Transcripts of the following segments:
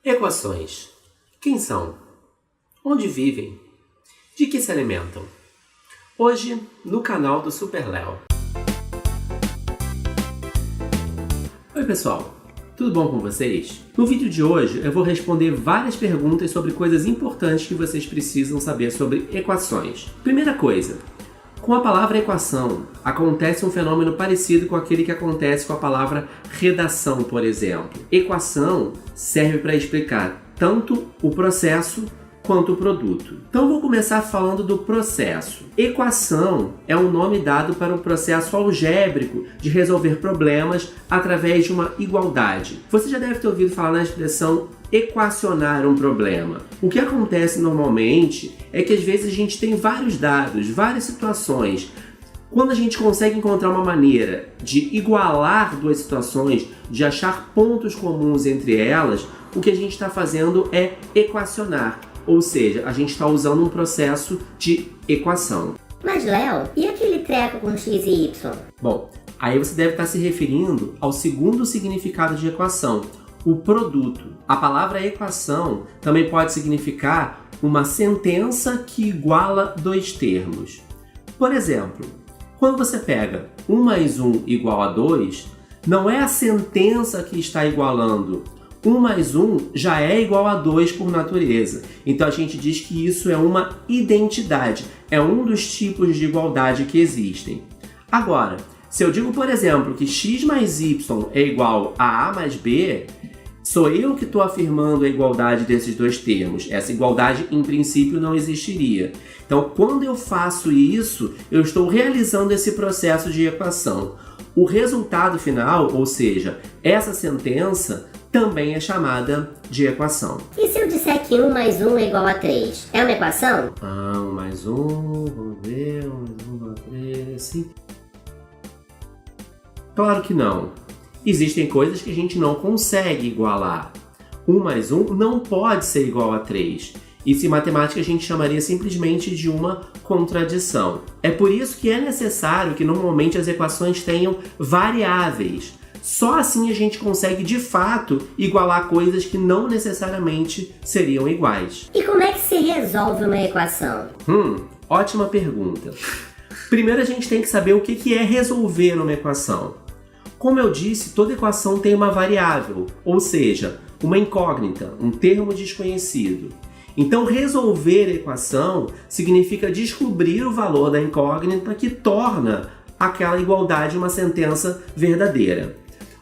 Equações. Quem são? Onde vivem? De que se alimentam? Hoje, no canal do Super Léo. Oi pessoal, tudo bom com vocês? No vídeo de hoje eu vou responder várias perguntas sobre coisas importantes que vocês precisam saber sobre equações. Primeira coisa, com a palavra equação, acontece um fenômeno parecido com aquele que acontece com a palavra redação, por exemplo. Equação serve para explicar tanto o processo quanto o produto. Então vou começar falando do processo. Equação é um nome dado para um processo algébrico de resolver problemas através de uma igualdade. Você já deve ter ouvido falar na expressão equacionar um problema. O que acontece normalmente é que às vezes a gente tem vários dados, várias situações. Quando a gente consegue encontrar uma maneira de igualar duas situações, de achar pontos comuns entre elas, o que a gente está fazendo é equacionar. Ou seja, a gente está usando um processo de equação. Mas, Léo, e aquele treco com x e y? Bom, aí você deve estar se referindo ao segundo significado de equação, o produto. A palavra equação também pode significar uma sentença que iguala dois termos. Por exemplo, quando você pega 1 mais 1 igual a 2, não é a sentença que está igualando. 1 mais 1 já é igual a 2 por natureza. Então a gente diz que isso é uma identidade, é um dos tipos de igualdade que existem. Agora, se eu digo, por exemplo, que x mais y é igual a mais b, sou eu que estou afirmando a igualdade desses dois termos. Essa igualdade, em princípio, não existiria. Então, quando eu faço isso, eu estou realizando esse processo de equação. O resultado final, ou seja, essa sentença, também é chamada de equação. E se eu disser que 1 mais 1 é igual a 3? É uma equação? 1 mais 1, vamos ver, 1 mais 1 igual a 3, sim. Claro que não. Existem coisas que a gente não consegue igualar. 1 mais 1 não pode ser igual a 3. Isso em matemática a gente chamaria simplesmente de uma contradição. É por isso que é necessário que normalmente as equações tenham variáveis. Só assim a gente consegue, de fato, igualar coisas que não necessariamente seriam iguais. E como é que se resolve uma equação? Ótima pergunta. Primeiro a gente tem que saber o que é resolver uma equação. Como eu disse, toda equação tem uma variável, ou seja, uma incógnita, um termo desconhecido. Então, resolver a equação significa descobrir o valor da incógnita que torna aquela igualdade uma sentença verdadeira.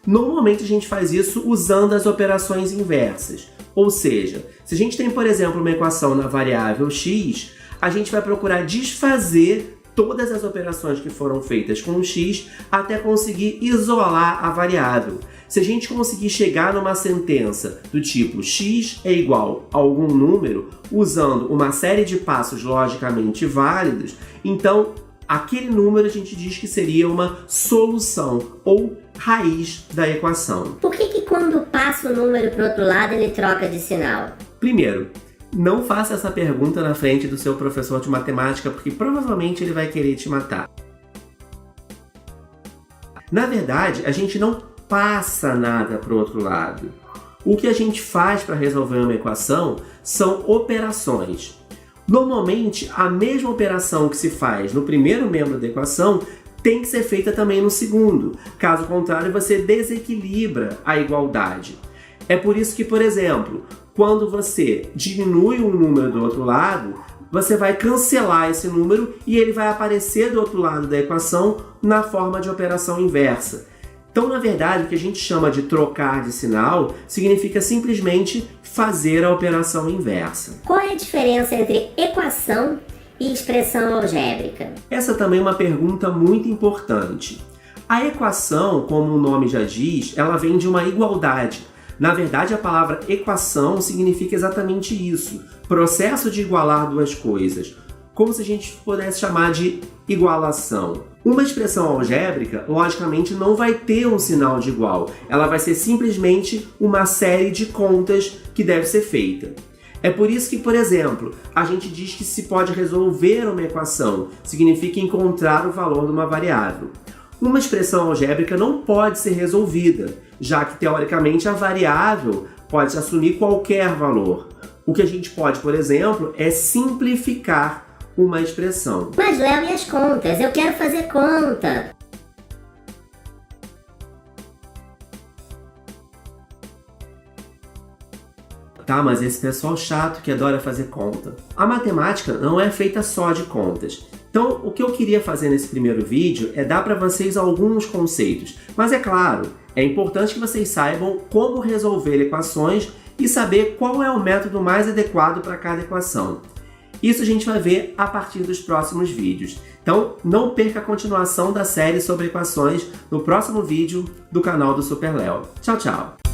Normalmente a gente faz isso usando as operações inversas. Ou seja, se a gente tem, por exemplo, uma equação na variável x, a gente vai procurar desfazer todas as operações que foram feitas com o x até conseguir isolar a variável. Se a gente conseguir chegar numa sentença do tipo x é igual a algum número, usando uma série de passos logicamente válidos, então aquele número a gente diz que seria uma solução ou raiz da equação. Por que quando passa o número para o outro lado ele troca de sinal? Primeiro, não faça essa pergunta na frente do seu professor de matemática, porque provavelmente ele vai querer te matar. Na verdade, a gente não passa nada para o outro lado. O que a gente faz para resolver uma equação são operações. Normalmente, a mesma operação que se faz no primeiro membro da equação tem que ser feita também no segundo. Caso contrário, você desequilibra a igualdade. É por isso que, por exemplo, quando você diminui um número do outro lado, você vai cancelar esse número e ele vai aparecer do outro lado da equação na forma de operação inversa. Então, na verdade, o que a gente chama de trocar de sinal significa simplesmente fazer a operação inversa. Qual é a diferença entre equação e expressão algébrica? Essa também é uma pergunta muito importante. A equação, como o nome já diz, ela vem de uma igualdade. Na verdade, a palavra equação significa exatamente isso, processo de igualar duas coisas, como se a gente pudesse chamar de igualação. Uma expressão algébrica, logicamente, não vai ter um sinal de igual, ela vai ser simplesmente uma série de contas que deve ser feita. É por isso que, por exemplo, a gente diz que se pode resolver uma equação, significa encontrar o valor de uma variável. Uma expressão algébrica não pode ser resolvida, já que, teoricamente, a variável pode assumir qualquer valor. O que a gente pode, por exemplo, é simplificar uma expressão. Mas Léo, e as contas? Eu quero fazer conta. Tá, mas esse pessoal chato que adora fazer conta. A matemática não é feita só de contas. Então, o que eu queria fazer nesse primeiro vídeo é dar para vocês alguns conceitos. Mas é claro, é importante que vocês saibam como resolver equações e saber qual é o método mais adequado para cada equação. Isso a gente vai ver a partir dos próximos vídeos. Então, não perca a continuação da série sobre equações no próximo vídeo do canal do Super Léo. Tchau, tchau!